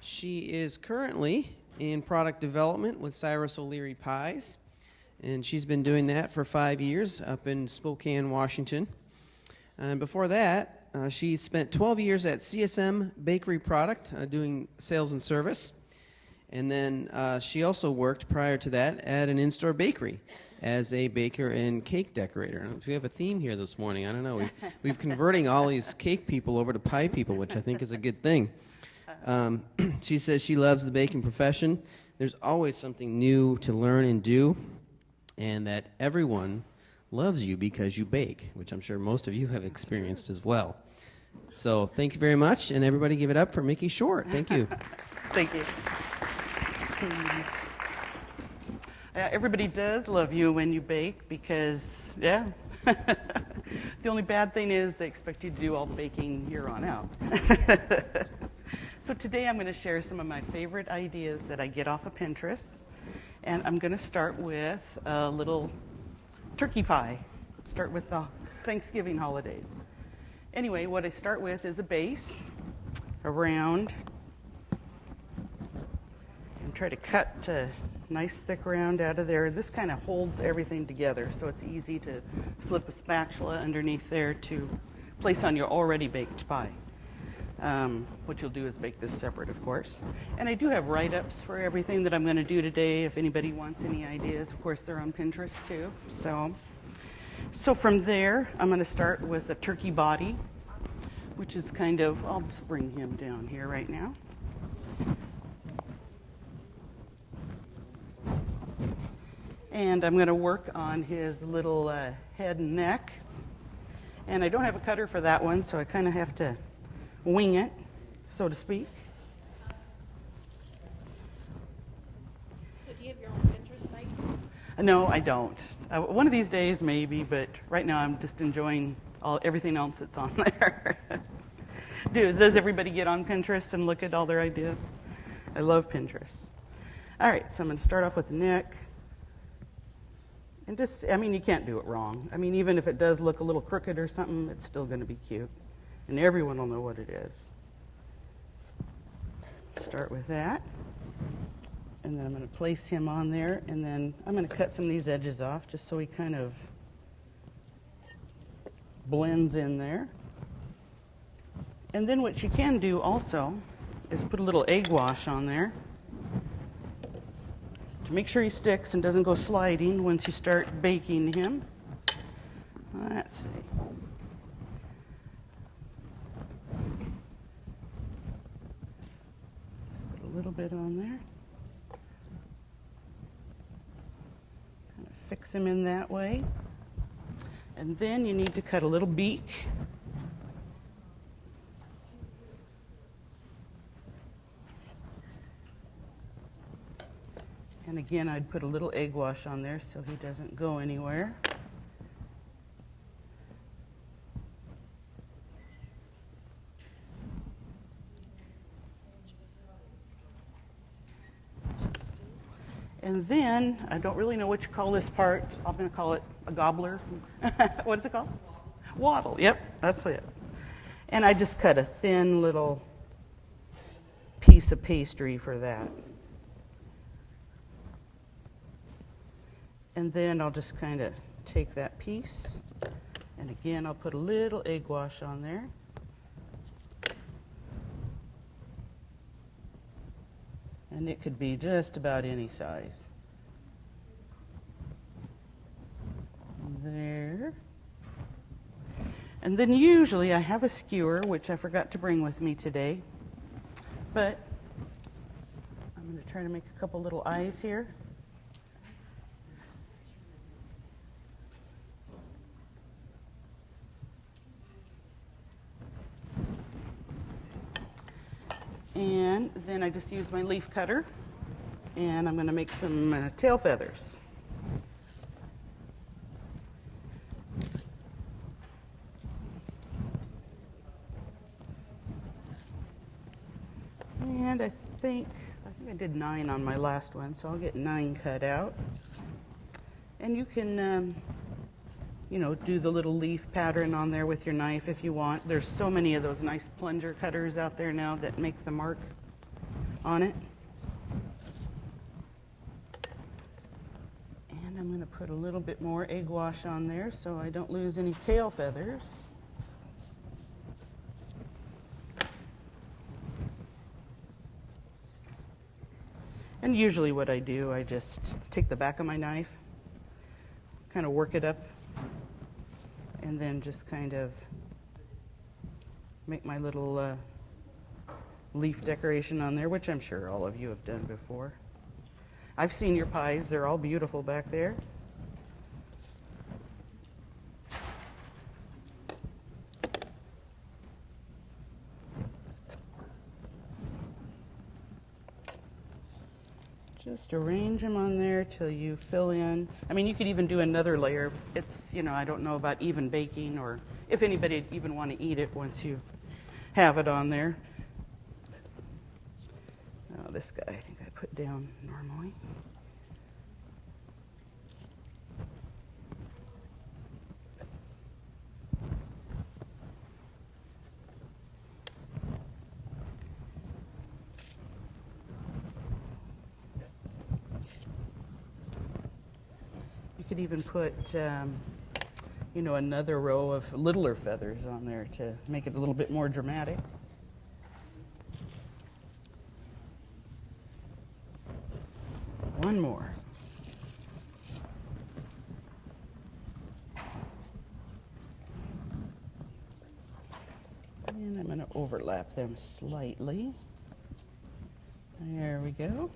She is currently in product development with Cyrus O'Leary Pies, and she's been doing that for 5 years up in Spokane, Washington. And before that, she spent 12 years at CSM Bakery Product doing sales and service. And then she also worked prior to that at an in-store bakery as a baker and cake decorator. I don't know if we have a theme here this morning. I don't know. We've converting all these cake people over to pie people, which I think is a good thing. She says she loves the baking profession. There's always something new to learn and do, and that everyone loves you because you bake, which I'm sure most of you have experienced as well. So thank you very much, and everybody give it up for Mickey Short. Thank you. Thank you. Everybody does love you when you bake because, yeah. The only bad thing is they expect you to do all the baking year on out. So today I'm going to share some of my favorite ideas that I get off of Pinterest. And I'm going to start with a little turkey pie. Start with the Thanksgiving holidays. Anyway, what I start with is a base, a round, and try to cut a nice thick round out of there. This kind of holds everything together, so it's easy to slip a spatula underneath there to place on your already baked pie. What you'll do is bake this separate, of course. And I do have write-ups for everything that I'm going to do today. If anybody wants any ideas, of course, they're on Pinterest too. So from there, I'm going to start with a turkey body, which is kind of, I'll just bring him down here right now. And I'm going to work on his little head and neck. And I don't have a cutter for that one, so I kind of have to wing it, so to speak. So do you have your own Pinterest site? No, I don't. One of these days, maybe, but right now I'm just enjoying everything else that's on there. Does everybody get on Pinterest and look at all their ideas? I love Pinterest. All right, so I'm going to start off with the neck. And just, I mean, you can't do it wrong. I mean, even if it does look a little crooked or something, it's still going to be cute. And everyone will know what it is. Start with that. And then I'm going to place him on there. And then I'm going to cut some of these edges off just so he kind of blends in there. And then what you can do also is put a little egg wash on there to make sure he sticks and doesn't go sliding once you start baking him. Let's see. A little bit on there. Kind of fix him in that way. And then you need to cut a little beak. And again, I'd put a little egg wash on there so he doesn't go anywhere. And then, I don't really know what you call this part. I'm going to call it a gobbler. What is it called? Waddle. Yep, that's it. And I just cut a thin little piece of pastry for that. And then I'll just kind of take that piece. And again, I'll put a little egg wash on there. And it could be just about any size. There. And then usually I have a skewer, which I forgot to bring with me today. But I'm going to try to make a couple little eyes here. And then I just use my leaf cutter, and I'm going to make some tail feathers. And I think I did 9 on my last one, so I'll get 9 cut out. And you can, do the little leaf pattern on there with your knife if you want. There's so many of those nice plunger cutters out there now that make the mark on it. And I'm going to put a little bit more egg wash on there so I don't lose any tail feathers. And usually what I do, I just take the back of my knife, kind of work it up, and then just kind of make my little leaf decoration on there, which I'm sure all of you have done before. I've seen your pies. They're all beautiful back there. Just arrange them on there till you fill in. I mean, you could even do another layer. It's, you know, I don't know about even baking or if anybody even want to eat it once you have it on there. Oh, this guy I think I put down normally. You could even put, you know, another row of littler feathers on there to make it a little bit more dramatic. One more. And I'm going to overlap them slightly. There we go.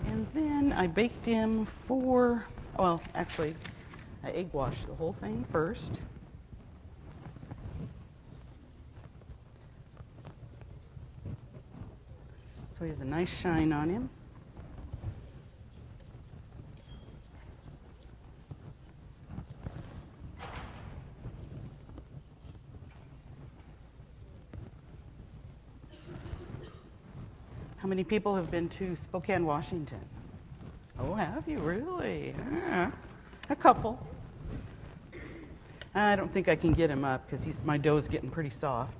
And then I baked him for, well, actually, I egg washed the whole thing first. So he has a nice shine on him. How many people have been to Spokane, Washington? Oh, have you really? A couple. I don't think I can get him up because my dough's getting pretty soft.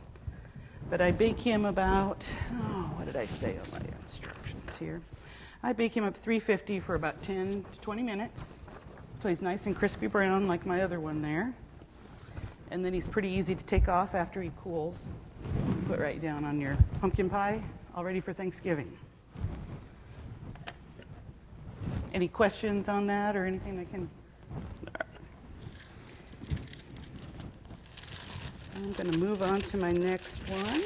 But I bake him about, oh, what did I say on my instructions here? I bake him up 350 for about 10 to 20 minutes. So he's nice and crispy brown like my other one there. And then he's pretty easy to take off after he cools. Put right down on your pumpkin pie, all ready for Thanksgiving. Any questions on that or anything I can? I'm going to move on to my next one.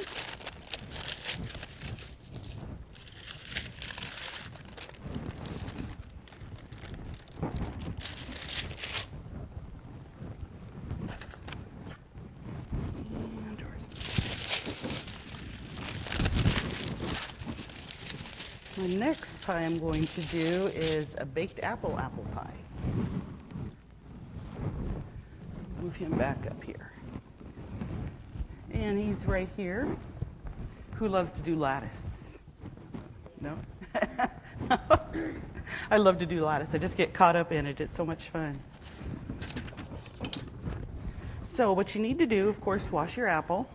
The next pie I'm going to do is a baked apple pie. Move him back up here. And he's right here. Who loves to do lattice? No? I love to do lattice. I just get caught up in it. It's so much fun. So what you need to do, of course, wash your apple.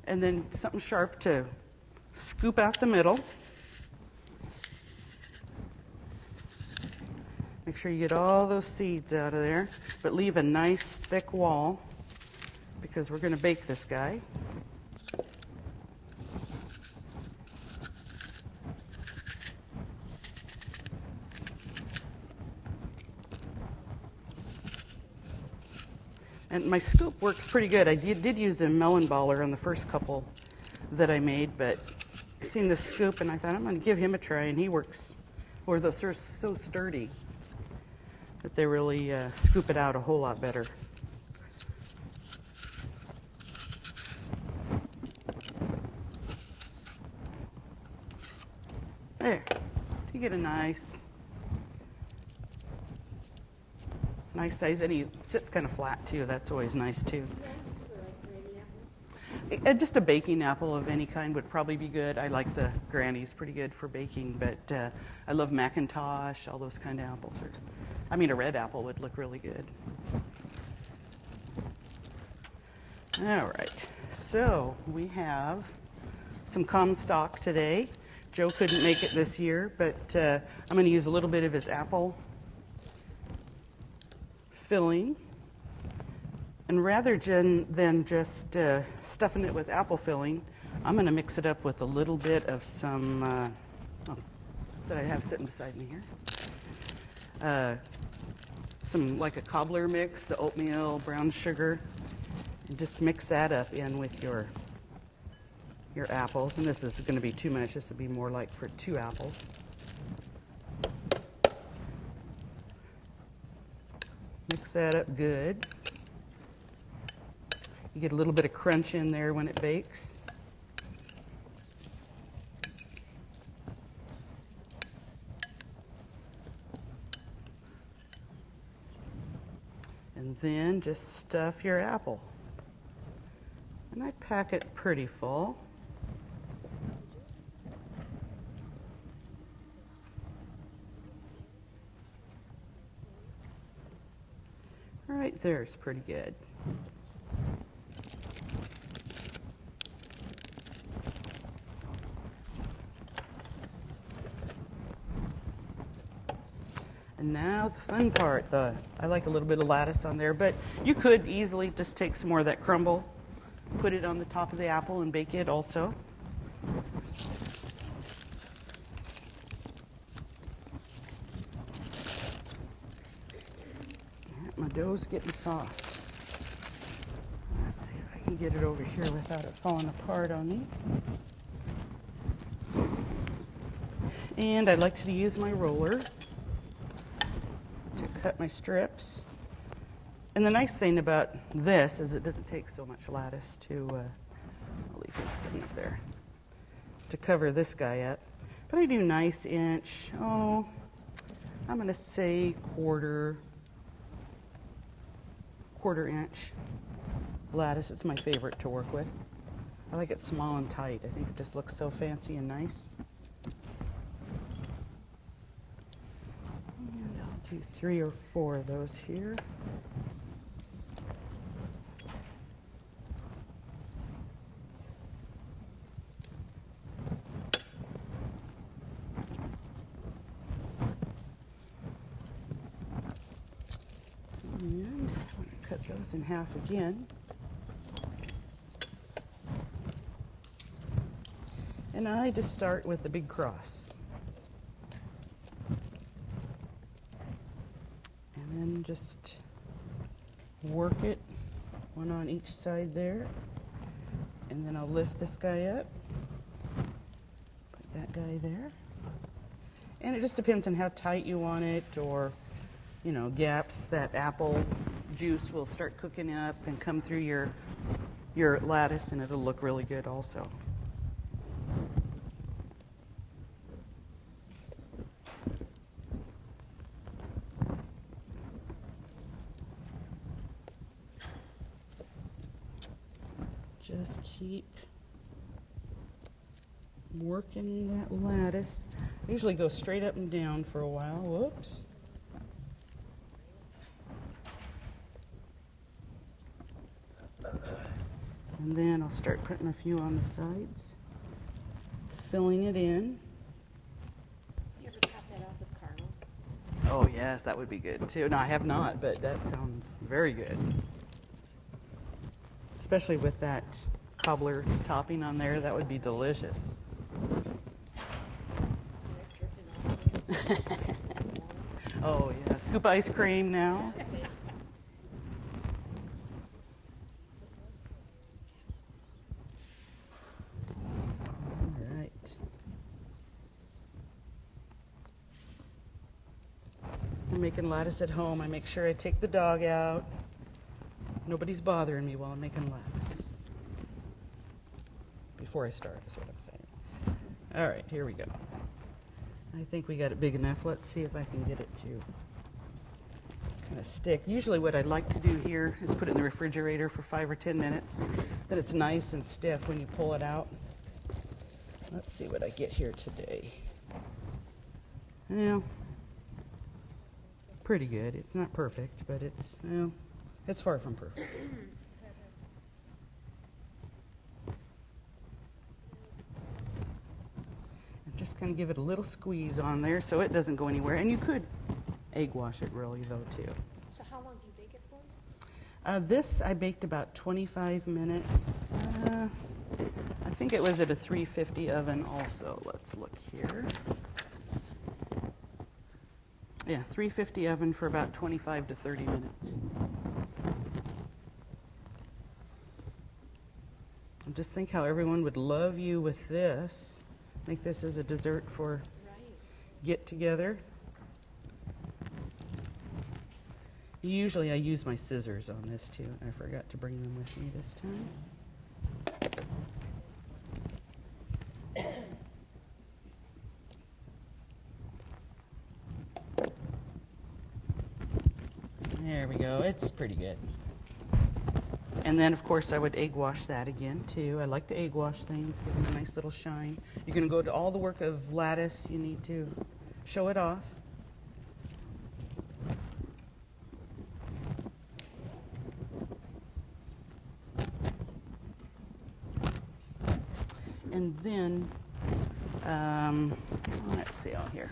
And then something sharp to scoop out the middle. Make sure you get all those seeds out of there, but leave a nice thick wall because we're going to bake this guy. And my scoop works pretty good. I did use a melon baller on the first couple that I made, but I seen this scoop and I thought I'm going to give him a try, and he works. Or they're so sturdy that they really scoop it out a whole lot better. There, you get a nice size, and he sits kind of flat too. That's always nice too. Just a baking apple of any kind would probably be good. I like the Granny's pretty good for baking, but I love Macintosh, all those kind of apples. I mean, a red apple would look really good. All right, so we have some some Comstock today. Joe couldn't make it this year, but I'm going to use a little bit of his apple filling. And rather than just stuffing it with apple filling, I'm going to mix it up with a little bit of some that I have sitting beside me here. Some like a cobbler mix, the oatmeal, brown sugar, and just mix that up in with your apples. And this is going to be too much. This would be more like for 2 apples. Mix that up good. You get a little bit of crunch in there when it bakes. And then just stuff your apple. And I pack it pretty full. Right there is pretty good. And now the fun part, I like a little bit of lattice on there, but you could easily just take some more of that crumble, put it on the top of the apple and bake it also. My dough's getting soft. Let's see if I can get it over here without it falling apart on me. And I like to use my roller to cut my strips. And the nice thing about this is it doesn't take so much lattice to, I'll leave it sitting up there, to cover this guy up. But I do nice inch, I'm gonna say quarter inch lattice. It's my favorite to work with. I like it small and tight. I think it just looks so fancy and nice. And I'll do 3 or 4 of those here. And I'm going to cut those in half again. And I just start with the big cross. And then just work it, one on each side there. And then I'll lift this guy up, put that guy there. And it just depends on how tight you want it, or gaps that apple juice will start cooking up and come through your lattice, and it'll look really good also. Just keep working that lattice. I usually go straight up and down for a while. Whoops. And then I'll start putting a few on the sides, filling it in. You ever top that off with caramel? Oh yes, that would be good too. No, I have not, but that sounds very good. Especially with that cobbler topping on there, that would be delicious. Oh yeah, scoop ice cream now. All right. I'm making lattice at home. I make sure I take the dog out. Nobody's bothering me while I'm making lattice. Before I start is what I'm saying. All right, here we go. I think we got it big enough. Let's see if I can get it to kind of stick. Usually what I'd like to do here is put it in the refrigerator for 5 or 10 minutes. Then it's nice and stiff when you pull it out. Let's see what I get here today. Yeah, pretty good. It's not perfect, but it's far from perfect. Just kind of give it a little squeeze on there so it doesn't go anywhere. And you could egg wash it really though too. So how long do you bake it for? This I baked about 25 minutes. I think it was at a 350 oven also. Let's look here. Yeah, 350 oven for about 25 to 30 minutes. And just think how everyone would love you with this. Make this as a dessert for Right. get together. Usually I use my scissors on this too. I forgot to bring them with me this time. There we go. It's pretty good. And then, of course, I would egg wash that again, too. I like to egg wash things, give them a nice little shine. You're going to go to all the work of lattice. You need to show it off. And then, let's see out here.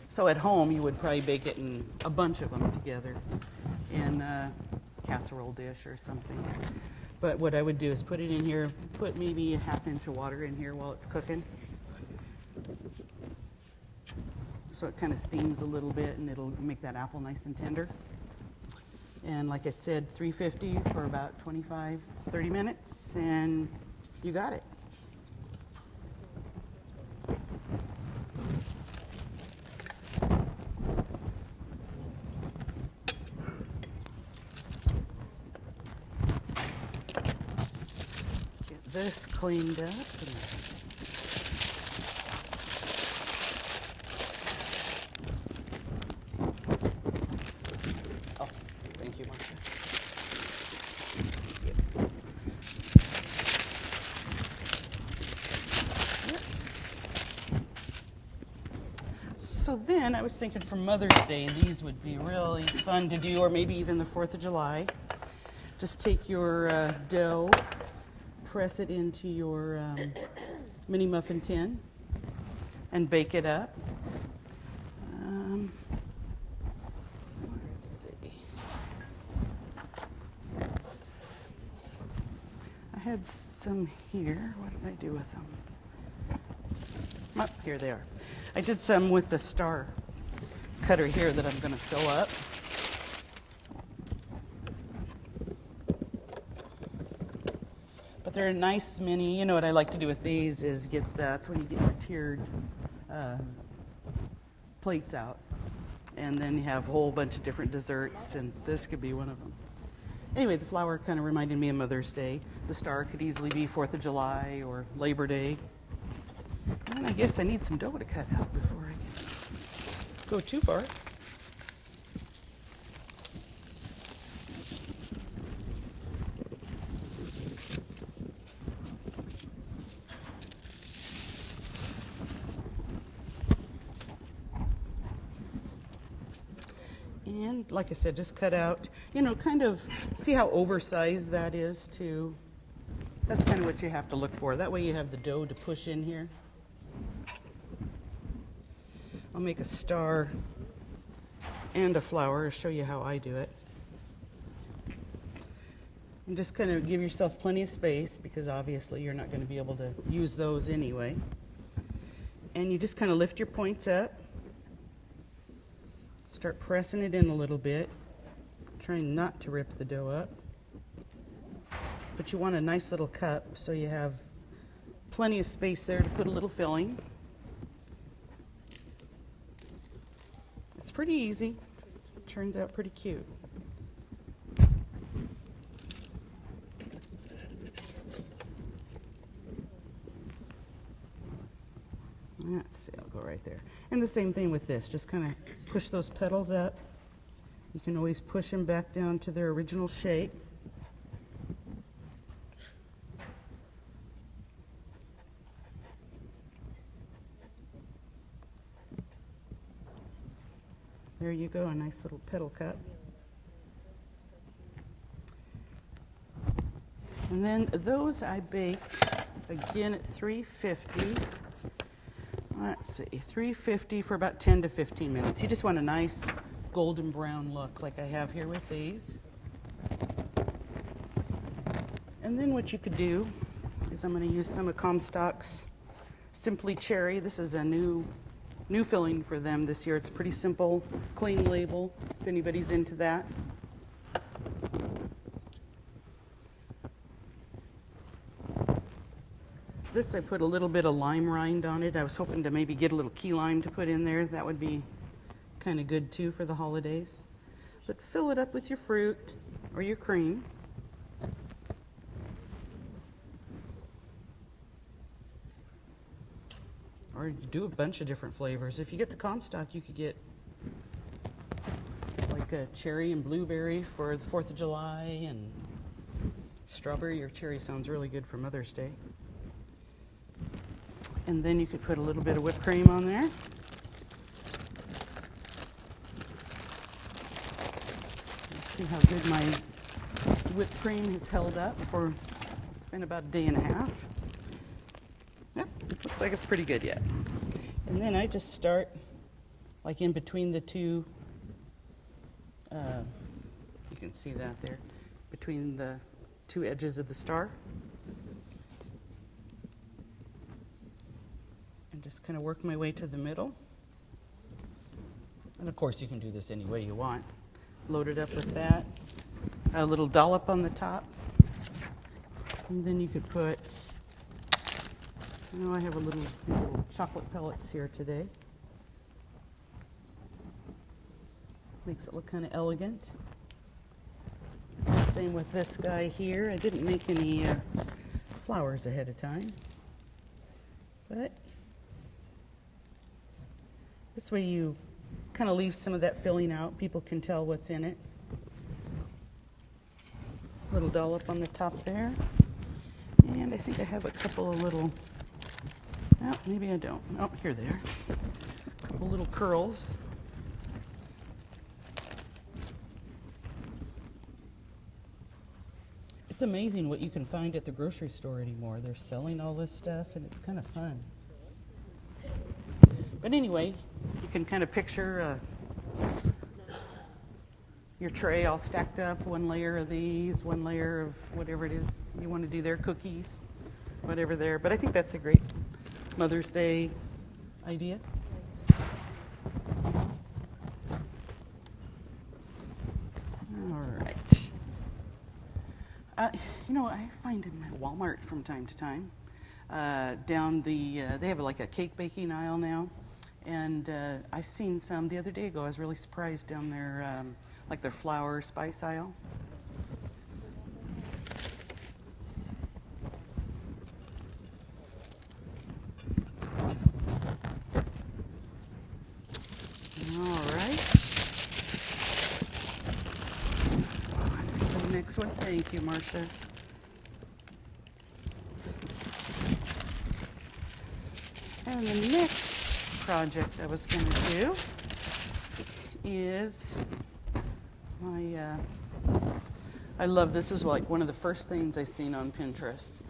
So at home, you would probably bake it in a bunch of them together in a casserole dish or something. But what I would do is put it in here, put maybe a ½ inch of water in here while it's cooking. So it kind of steams a little bit and it'll make that apple nice and tender. And like I said, 350 for about 25, 30 minutes, and you got it. Get this cleaned up. Oh, thank you, Marcia. So then I was thinking for Mother's Day, these would be really fun to do, or maybe even the 4th of July. Just take your dough, press it into your mini muffin tin, and bake it up. Let's see. I had some here. What did I do with them? Oh, here they are. I did some with the star cutter here that I'm going to fill up. But they're a nice mini. You know what I like to do with these is that's when you get your tiered plates out. And then you have a whole bunch of different desserts, and this could be one of them. Anyway, the flower kind of reminded me of Mother's Day. The star could easily be 4th of July or Labor Day. And I guess I need some dough to cut out before I can go too far. And like I said, just cut out, kind of see how oversized that is too. That's kind of what you have to look for. That way you have the dough to push in here. I'll make a star and a flower to show you how I do it. And just kind of give yourself plenty of space because obviously you're not going to be able to use those anyway. And you just kind of lift your points up. Start pressing it in a little bit, trying not to rip the dough up. But you want a nice little cup so you have plenty of space there to put a little filling. It's pretty easy. Turns out pretty cute. Let's see, I'll go right there. And the same thing with this. Just kind of push those petals up. You can always push them back down to their original shape. There you go, a nice little petal cut. And then those I baked again at 350. let's see, 350 for about 10 to 15 minutes. You just want a nice golden brown look like I have here with these. And then what you could do is I'm going to use some of Comstock's Simply Cherry. This is a new filling for them this year. It's pretty simple, clean label, if anybody's into that. This I put a little bit of lime rind on it. I was hoping to maybe get a little key lime to put in there. That would be kind of good too for the holidays. But fill it up with your fruit or your cream. Or you do a bunch of different flavors. If you get the Comstock, you could get like a cherry and blueberry for the 4th of July, and strawberry or cherry sounds really good for Mother's Day. And then you could put a little bit of whipped cream on there. Let's see how good my whipped cream has held up for, it's been about a day and a half. Yep, looks like it's pretty good yet. And then I just start like in between the two, you can see that there, between the two edges of the star. And just kind of work my way to the middle. And of course you can do this any way you want. Load it up with that, a little dollop on the top. And then you could put, I have a little chocolate pellets here today. Makes it look kind of elegant. Same with this guy here. I didn't make any flowers ahead of time, but this way you kind of leave some of that filling out. People can tell what's in it. Little dollop on the top there. And I think I have a couple of little, oh, maybe I don't. Oh, here they are. A couple little curls. It's amazing what you can find at the grocery store anymore. They're selling all this stuff, and it's kind of fun. But anyway, you can kind of picture your tray all stacked up, one layer of these, one layer of whatever it is you want to do there, cookies, whatever there. But I think that's a great Mother's Day idea. All right. I find in my Walmart from time to time, down the, they have like a cake baking aisle now. And I seen some the other day ago. I was really surprised down there, like their flour spice aisle. All right. The next one. Thank you, Marcia. And the next project I was going to do is I love this. Is like one of the first things I seen on Pinterest.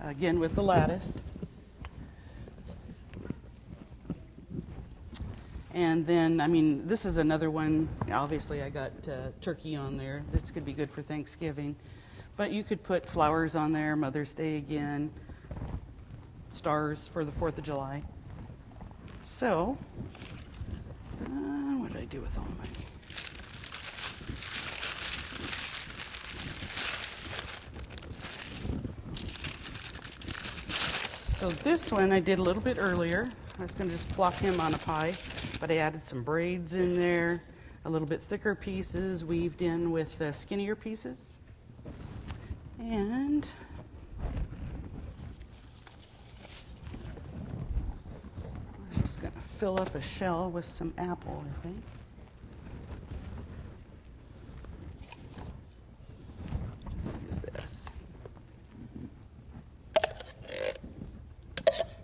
Again with the lattice. And then, I mean, this is another one. Obviously, I got turkey on there. This could be good for Thanksgiving. But you could put flowers on there, Mother's Day again, stars for the 4th of July. So, what did I do with all my... So this one I did a little bit earlier. I was going to just plop him on a pie, but I added some braids in there, a little bit thicker pieces weaved in with skinnier pieces. And I'm just going to fill up a shell with some apple, I think. Let's use this.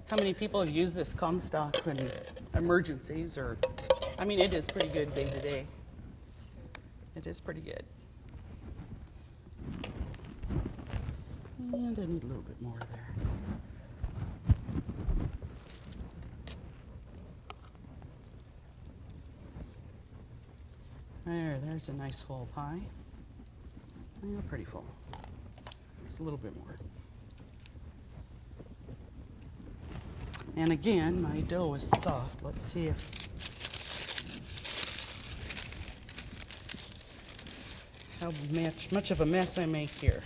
How many people have used this Comstock in emergencies? Or, I mean, it is pretty good day to day. It is pretty good. And I need a little bit more there. there's a nice full pie. Yeah, pretty full. Just a little bit more. And again, my dough is soft. Let's see how much of a mess I make here.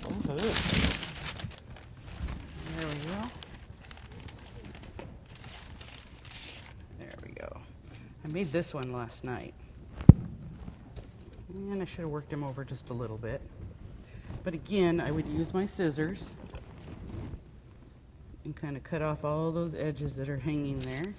Oh, there we go. There we go. I made this one last night. And I should have worked them over just a little bit. But again, I would use my scissors and kind of cut off all those edges that are hanging there.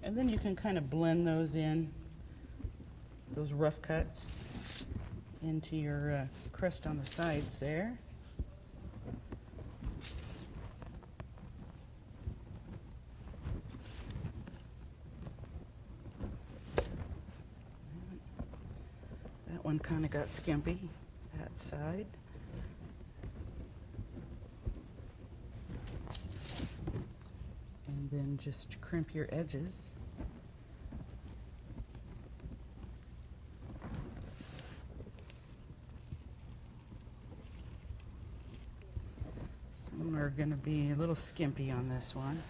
And then you can kind of blend those in, those rough cuts, into your crust on the sides there. That one kind of got skimpy, that side. And then just crimp your edges. Some are going to be a little skimpy on this one.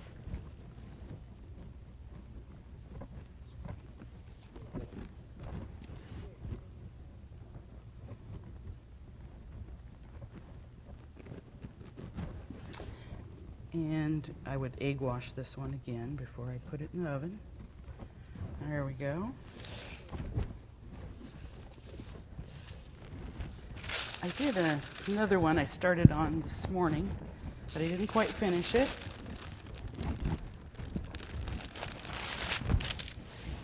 And I would egg wash this one again before I put it in the oven. There we go. I did another one I started on this morning, but I didn't quite finish it.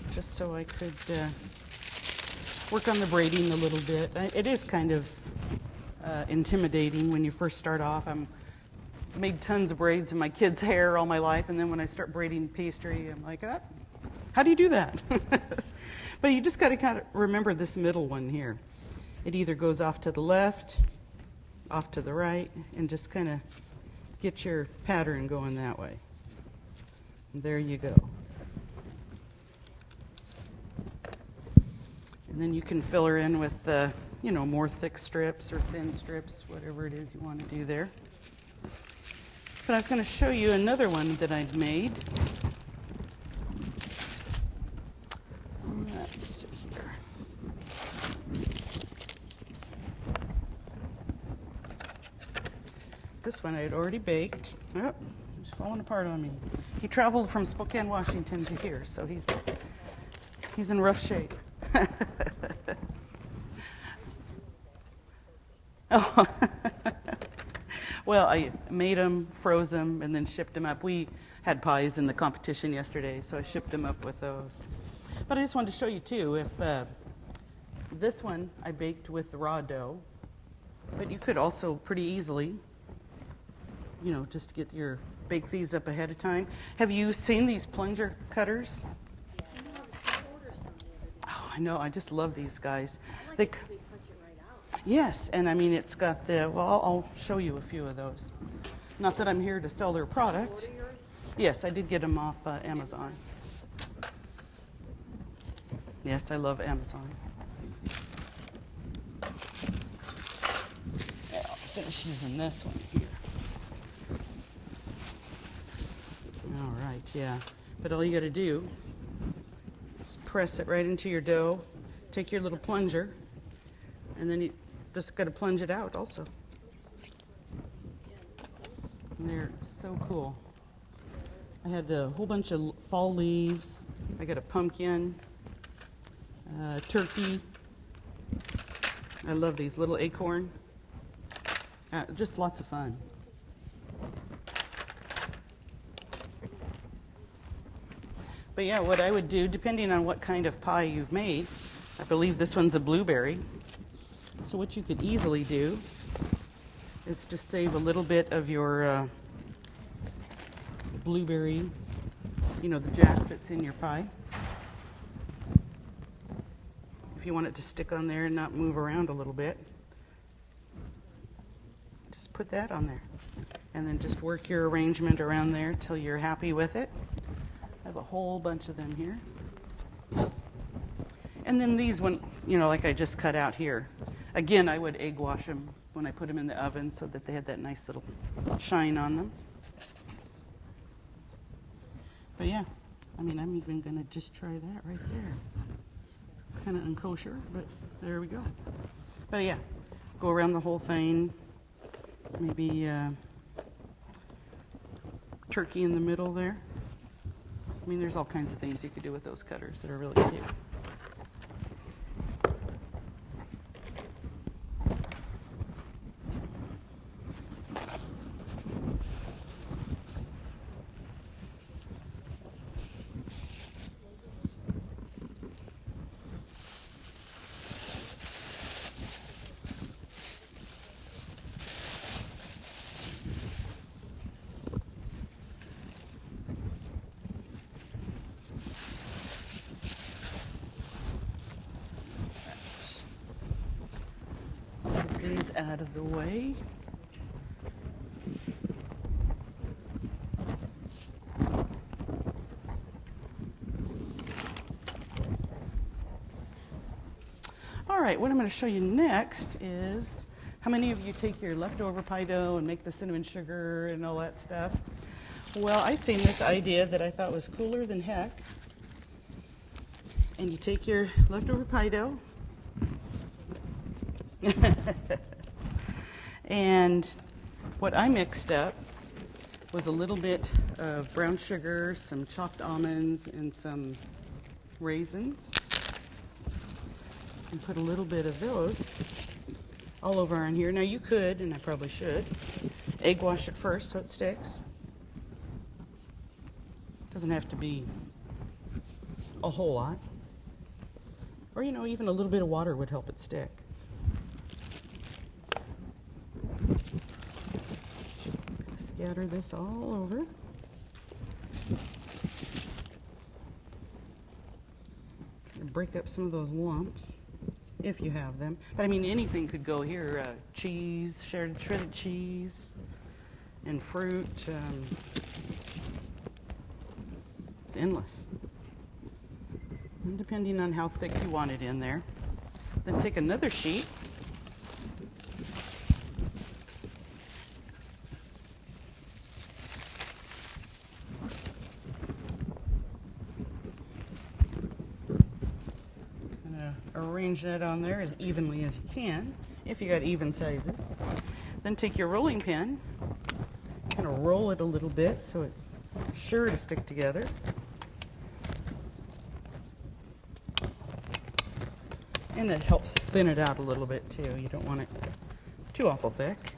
Just so I could work on the braiding a little bit. It is kind of intimidating when you first start off. I'm made tons of braids in my kids' hair all my life, and then when I start braiding pastry, I'm like, how do you do that? But you just got to kind of remember this middle one here. It either goes off to the left, off to the right, and just kind of get your pattern going that way. And there you go. And then you can fill her in with, more thick strips or thin strips, whatever it is you want to do there. But I was going to show you another one that I'd made. Let's see here. This one I had already baked. Oh, it's falling apart on me. He traveled from Spokane, Washington to here, so he's in rough shape. Oh. Well, I made them, froze them, and then shipped them up. We had pies in the competition yesterday, so I shipped them up with those. But I just wanted to show you, too, if this one I baked with the raw dough, but you could also pretty easily, just bake these up ahead of time. Have you seen these plunger cutters? Oh, I know. I just love these guys. They punch it right out. Yes, and I mean, it's got I'll show you a few of those. Not that I'm here to sell their product. Yes, I did get them off Amazon. Yes, I love Amazon. Yeah, I'll finish using this one here. All right, yeah. But all you got to do is press it right into your dough. Take your little plunger, and then you just got to plunge it out also. And they're so cool. I had a whole bunch of fall leaves. I got a pumpkin, turkey. I love these little acorn. Just lots of fun. But yeah, what I would do, depending on what kind of pie you've made, I believe this one's a blueberry. So what you could easily do is just save a little bit of your blueberry, you know, the jack that's in your pie. If you want it to stick on there and not move around a little bit, just put that on there. And then just work your arrangement around there till you're happy with it. I have a whole bunch of them here. And then these one, you know, like I just cut out here. Again, I would egg wash them when I put them in the oven so that they had that nice little shine on them. But yeah, I mean, I'm even gonna just try that right there. Kind of unkosher, but there we go. But yeah, go around the whole thing. Maybe turkey in the middle there. I mean, there's all kinds of things you could do with those cutters that are really cute. Get these out of the way. All right, what I'm going to show you next is how many of you take your leftover pie dough and make the cinnamon sugar and all that stuff? Well, I seen this idea that I thought was cooler than heck. And you take your leftover pie dough and what I mixed up was a little bit of brown sugar, some chopped almonds, and some raisins. And put a little bit of those all over on here. Now you could, and I probably should, egg wash it first so it sticks. Doesn't have to be a whole lot. Or, you know, even a little bit of water would help it stick. Scatter this all over. Break up some of those lumps if you have them. But I mean, anything could go here. Cheese, shredded cheese, and fruit. It's endless. And depending on how thick you want it in there. Then take another sheet. Arrange that on there as evenly as you can, if you got even sizes. Then take your rolling pin, kind of roll it a little bit so it's sure to stick together. And it helps thin it out a little bit too. You don't want it too awful thick.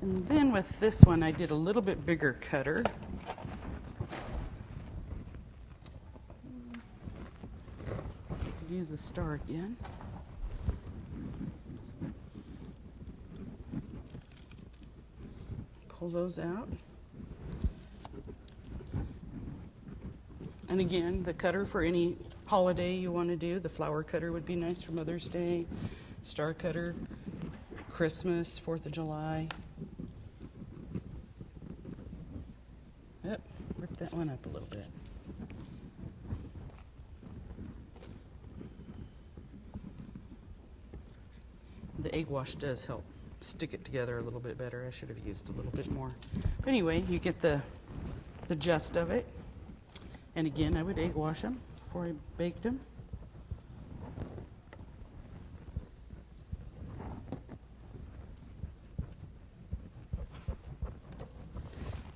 And then with this one, I did a little bit bigger cutter. Use the star again. Pull those out. And again, the cutter for any holiday you want to do. The flower cutter would be nice for Mother's Day. Star cutter, Christmas, 4th of July. Yep, rip that one up a little bit. The egg wash does help stick it together a little bit better. I should have used a little bit more. But anyway, you get the gist of it. And again, I would egg wash them before I baked them.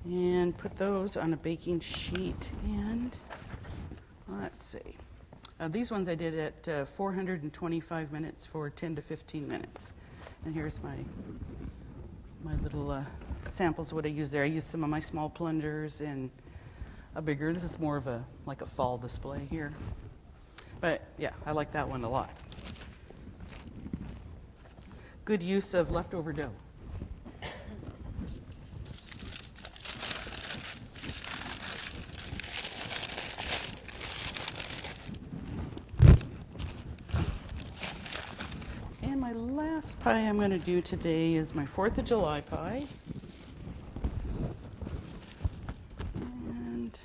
And put those on a baking sheet. And let's see. These ones I did at 425 minutes for 10 to 15 minutes. And here's my little samples of what I use there. I used some of my small plungers and a bigger. This is more of like a fall display here. But yeah, I like that one a lot. Good use of leftover dough. last pie I'm going to do today is my 4th of July pie. And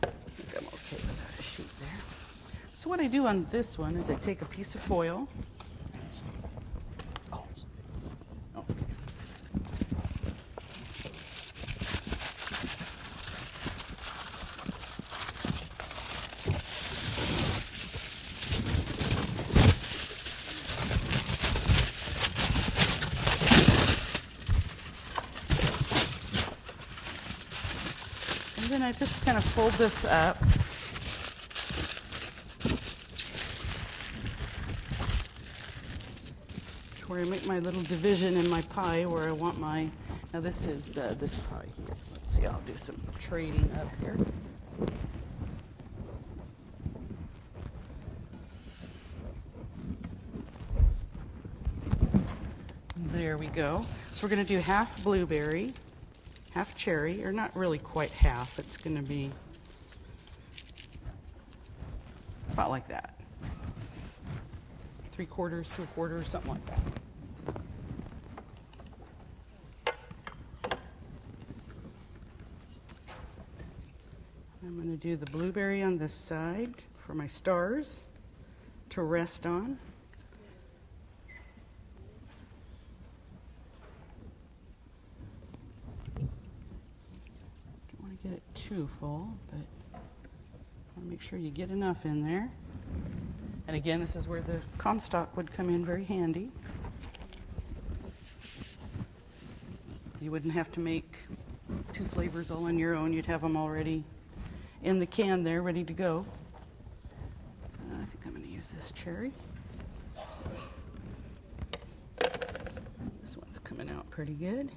I think I'm okay without a sheet there. So what I do on this one is I take a piece of foil. Oh. And then I just kind of fold this up. Where I make my little division in my pie where I want my, now this is this pie here. Let's see, I'll do some trading up here. There we go. So we're going to do half blueberry, half cherry, or not really quite half. It's going to be about like that. 3/4 to 1/4, something like that. I'm going to do the blueberry on this side for my stars to rest on. Don't want to get it too full, but want to make sure you get enough in there. And again, this is where the Comstock would come in very handy. You wouldn't have to make 2 flavors all on your own. You'd have them already in the can there, ready to go. I think I'm going to use this cherry. This one's coming out pretty good.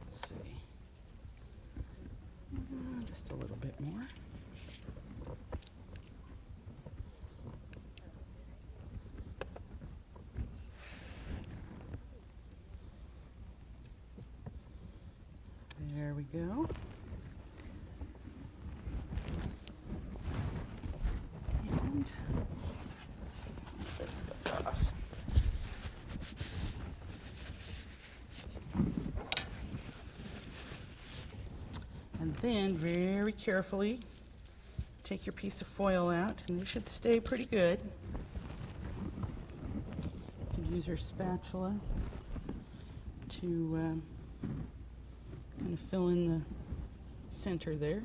Let's see. Just a little bit more. There we go. And let this go off. And then very carefully take your piece of foil out, and they should stay pretty good. You can use your spatula to kind of fill in the center there.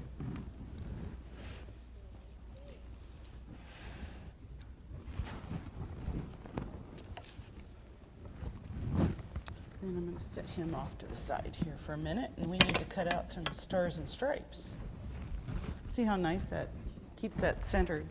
Then I'm going to set him off to the side here for a minute, and we need to cut out some stars and stripes. See how nice that keeps that centered.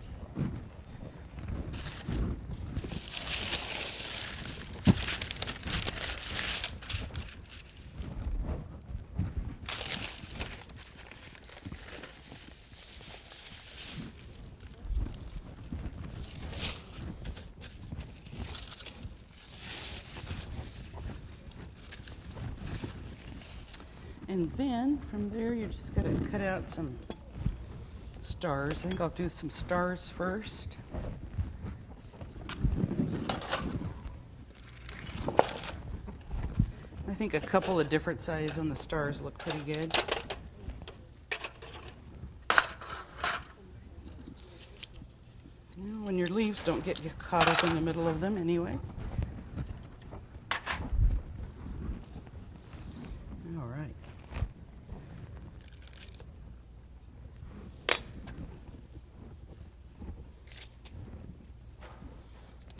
And then from there, you just got to cut out some stars. I think I'll do some stars first. I think a couple of different sizes on the stars look pretty good. When your leaves don't get caught up in the middle of them anyway. All right.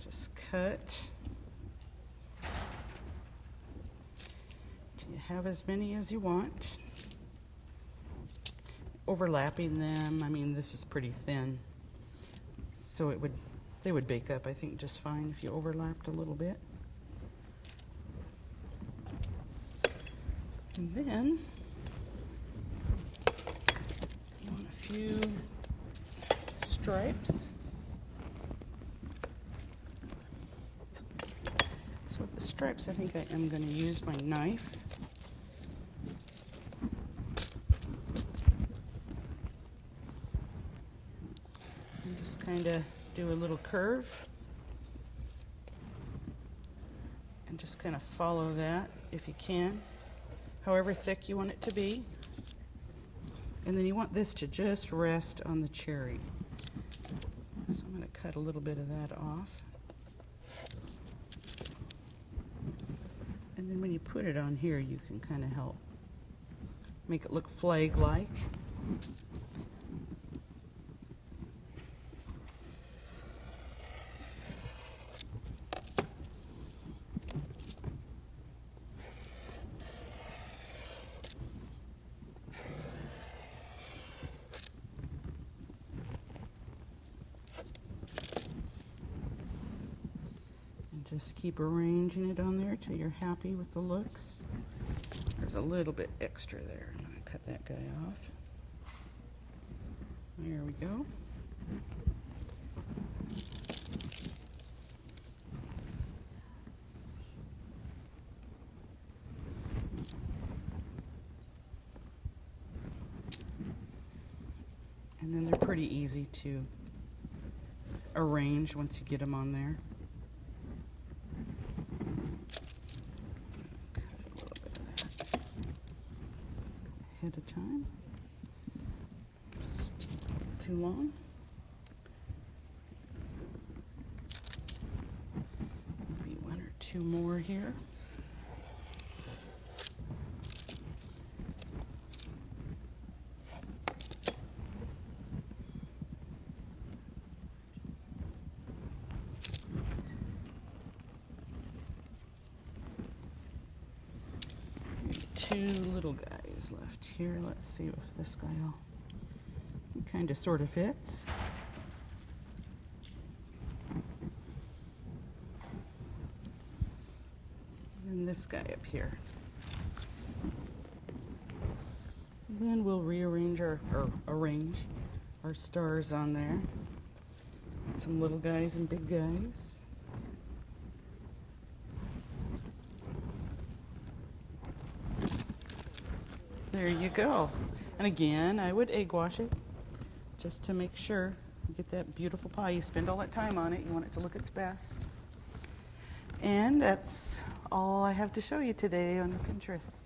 Just cut. You have as many as you want. Overlapping them, I mean, this is pretty thin. So they would bake up, I think, just fine if you overlapped a little bit. And then you want a few stripes. So with the stripes, I think I am going to use my knife. And just kind of do a little curve. kind of follow that if you can, however thick you want it to be. And then you want this to just rest on the cherry. So I'm going to cut a little bit of that off. And then when you put it on here, you can kind of help make it look flag-like. Just keep arranging it on there till you're happy with the looks. There's a little bit extra there. I'm going to cut that guy off. There we go. And then they're pretty easy to arrange once you get them on there. Ahead of time. Just too long. Maybe one or two more here. Two little guys left here. Let's see if this guy kind of sort of fits. And this guy up here. Then we'll rearrange or arrange our stars on there. Some little guys and big guys. There you go. And again, I would egg wash it just to make sure you get that beautiful pie. You spend all that time on it. You want it to look its best. And that's all I have to show you today on the Pinterest.